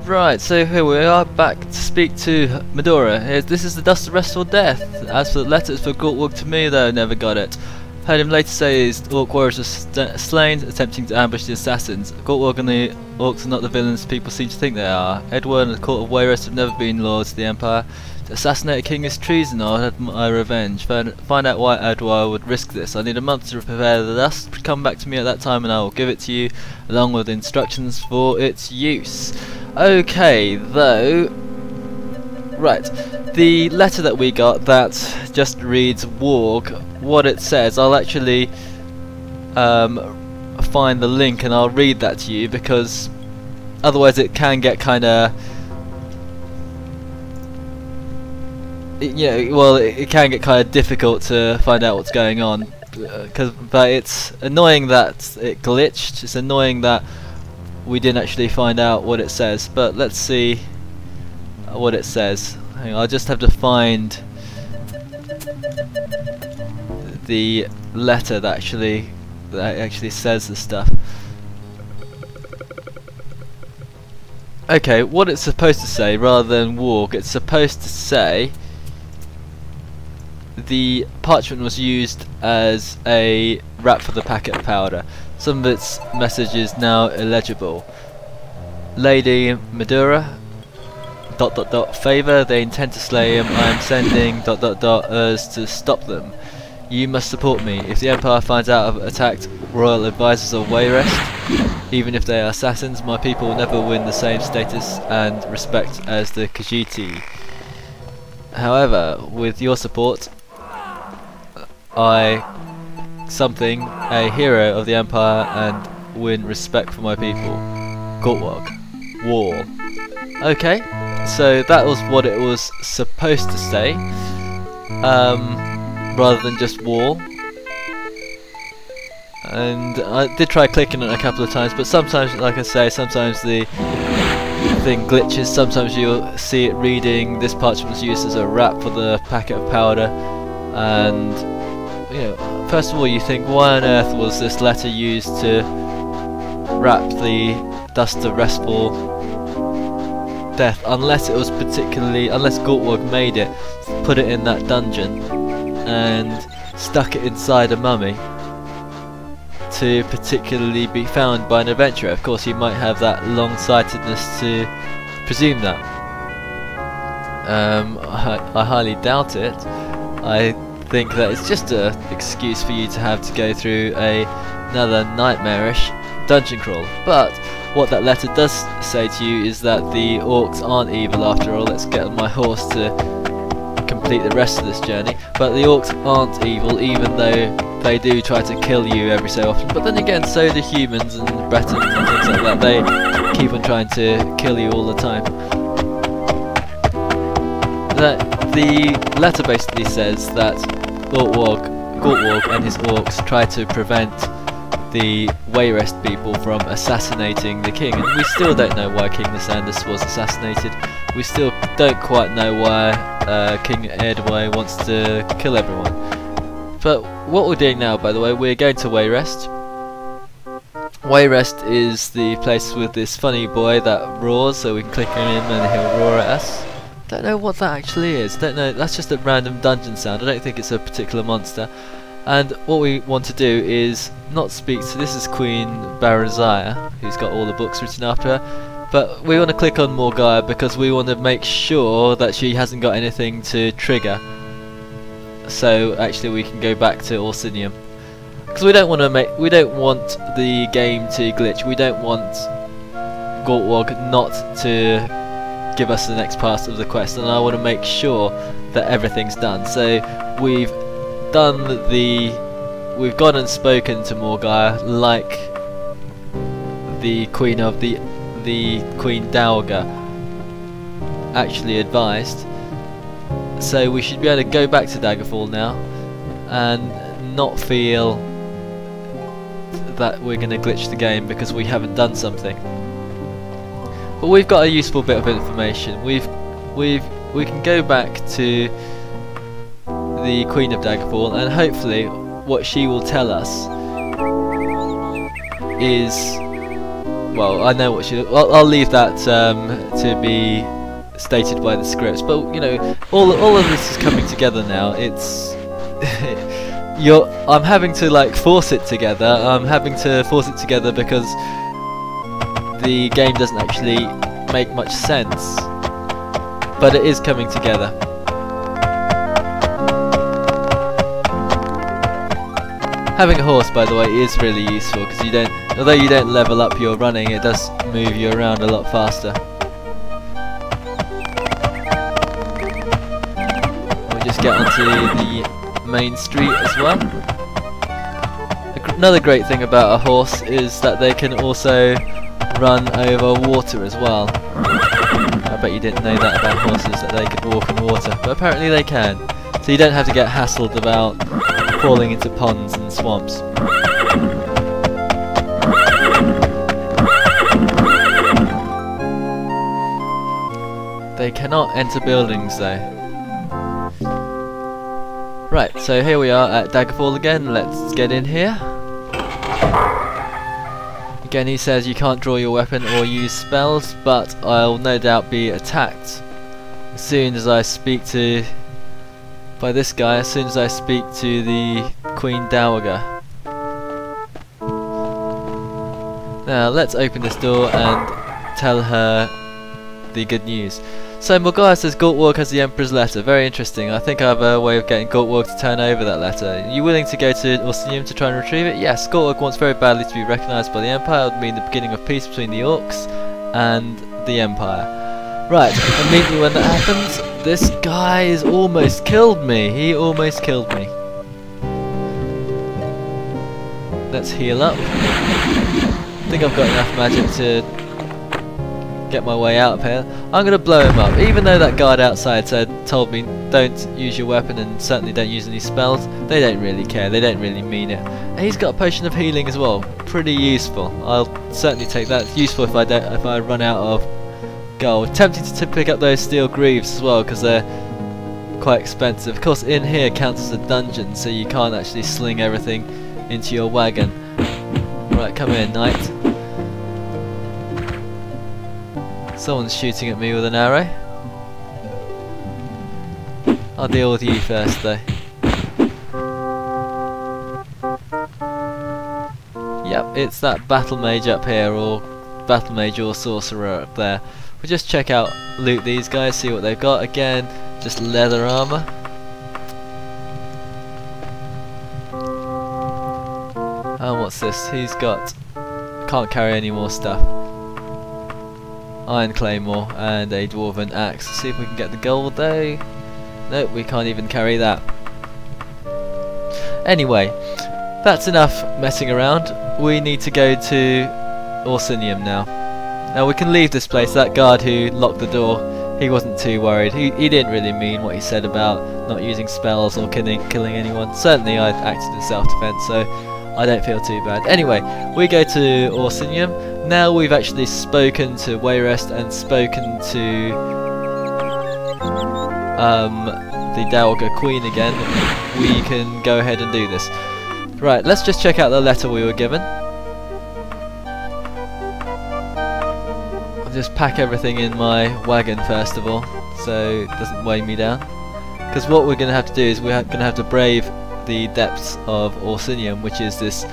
Right, so here we are back to speak to Medora. This is the dust of Restful death. As for the letters for Gortwog to me, though, never got it. Heard him later say his orc warriors were slain, attempting to ambush the assassins. Gortwog and the orcs are not the villains people seem to think they are. Edward and the court of Wayrest have never been lords of the Empire. To assassinate a king is treason. I'll have my revenge. Find out why Edward would risk this. I need a month to prepare the dust. Come back to me at that time and I will give it to you, along with instructions for its use. Okay, though, right, the letter that we got that just reads Warg, what it says, I'll actually find the link and I'll read that to you, because otherwise it can get kind of, it can get kind of difficult to find out what's going on, but it's annoying that it glitched, it's annoying that we didn't actually find out what it says, but let's see what it says. Hang on, I'll just have to find the letter that actually says the stuff. Okay, what it's supposed to say, rather than walk, it's supposed to say the parchment was used as a wrap for the packet of powder. Some of its message is now illegible. Lady Medora ... favor, they intend to slay him. I am sending ... us to stop them. You must support me. If the Empire finds out I've attacked royal advisors of Wayrest, even if they are assassins, my people will never win the same status and respect as the Khajiit. However, with your support, a hero of the Empire, and win respect for my people. Gortwog. Wall. Okay, so that was what it was supposed to say, rather than just wall. And I did try clicking it a couple of times, but sometimes, like I say, sometimes the thing glitches, sometimes you'll see it reading this parchment was used as a wrap for the packet of powder, and you know, first of all you think, why on earth was this letter used to wrap the dust of Restful death, unless it was unless Gortwog made it, put it in that dungeon and stuck it inside a mummy to particularly be found by an adventurer. Of course he might have that long-sightedness to presume that. I highly doubt it. I think that it's just an excuse for you to have to go through another nightmarish dungeon crawl. But what that letter does say to you is that the orcs aren't evil after all. Let's get on my horse to complete the rest of this journey. But the orcs aren't evil, even though they do try to kill you every so often. But then again, so do humans and Bretons and things like that. They keep on trying to kill you all the time. The letter basically says that Gortwog and his orcs try to prevent the Wayrest people from assassinating the king, and we still don't know why King Lysandus was assassinated. We still don't quite know why King Edward wants to kill everyone. But what we're doing now, by the way, we're going to Wayrest. Wayrest is the place with this funny boy that roars, so we can click on him and he'll roar at us. Don't know what that actually is. Don't know. That's just a random dungeon sound. I don't think it's a particular monster. And what we want to do is not speak to, this is Queen Barazaya, who's got all the books written after her, but we want to click on Morgaya because we want to make sure that she hasn't got anything to trigger, so actually we can go back to Orsinium, because we don't want the game to glitch. We don't want Gortwog not to give us the next part of the quest, and I want to make sure that everything's done. So we've gone and spoken to Morgaya like the Queen of the Queen Dowager actually advised. So we should be able to go back to Daggerfall now and not feel that we're going to glitch the game because we haven't done something. But we've got a useful bit of information. We can go back to the Queen of Daggerfall, and hopefully what she will tell us is well, I know what she. I'll leave that to be stated by the scripts. But you know, all of this is coming together now. It's I'm having to like force it together. I'm having to force it together because the game doesn't actually make much sense. But it is coming together. Having a horse, by the way, is really useful because although you don't level up your running, it does move you around a lot faster. We'll just get onto the main street as well. Another great thing about a horse is that they can also run over water as well. I bet you didn't know that about horses, that they could walk on water, but apparently they can. So you don't have to get hassled about falling into ponds and swamps. They cannot enter buildings though. Right, so here we are at Daggerfall again. Let's get in here. Again, he says you can't draw your weapon or use spells, but I'll no doubt be attacked as soon as I speak to by this guy, as soon as I speak to the Queen Dowager. Now let's open this door and tell her the good news. So Morgana says Gortwalk has the Emperor's letter. Very interesting. I think I have a way of getting Gortwalk to turn over that letter. Are you willing to go to Orsinium to try and retrieve it? Yes, Gortwalk wants very badly to be recognised by the Empire. It would mean the beginning of peace between the Orcs and the Empire. Right, immediately when that happens, this guy has almost killed me. He almost killed me. Let's heal up. I think I've got enough magic to get my way out of here. I'm going to blow him up. Even though that guard outside told me don't use your weapon and certainly don't use any spells, they don't really care. They don't really mean it. And he's got a potion of healing as well. Pretty useful. I'll certainly take that. It's useful if I run out of gold. Tempted to pick up those steel greaves as well because they're quite expensive. Of course, in here counts as a dungeon, so you can't actually sling everything into your wagon. Right, come in, knight. Someone's shooting at me with an arrow. I'll deal with you first though. Yep, it's that battle mage up here, or battle mage or sorcerer up there. We'll just check out, loot these guys, see what they've got. Again, just leather armor. And what's this? He's got... can't carry any more stuff. Iron claymore and a dwarven axe. See if we can get the gold though. Nope, we can't even carry that. Anyway, that's enough messing around. We need to go to Orsinium now. Now we can leave this place. That guard who locked the door, he wasn't too worried. He didn't really mean what he said about not using spells or killing anyone. Certainly I acted in self-defense, so I don't feel too bad. Anyway, we go to Orsinium. Now we've actually spoken to Wayrest and spoken to the Dowager Queen again, we can go ahead and do this. Right, let's just check out the letter we were given. I'll just pack everything in my wagon first of all, so it doesn't weigh me down. Because what we're going to have to do is we're going to have to brave the depths of Orsinium, which is this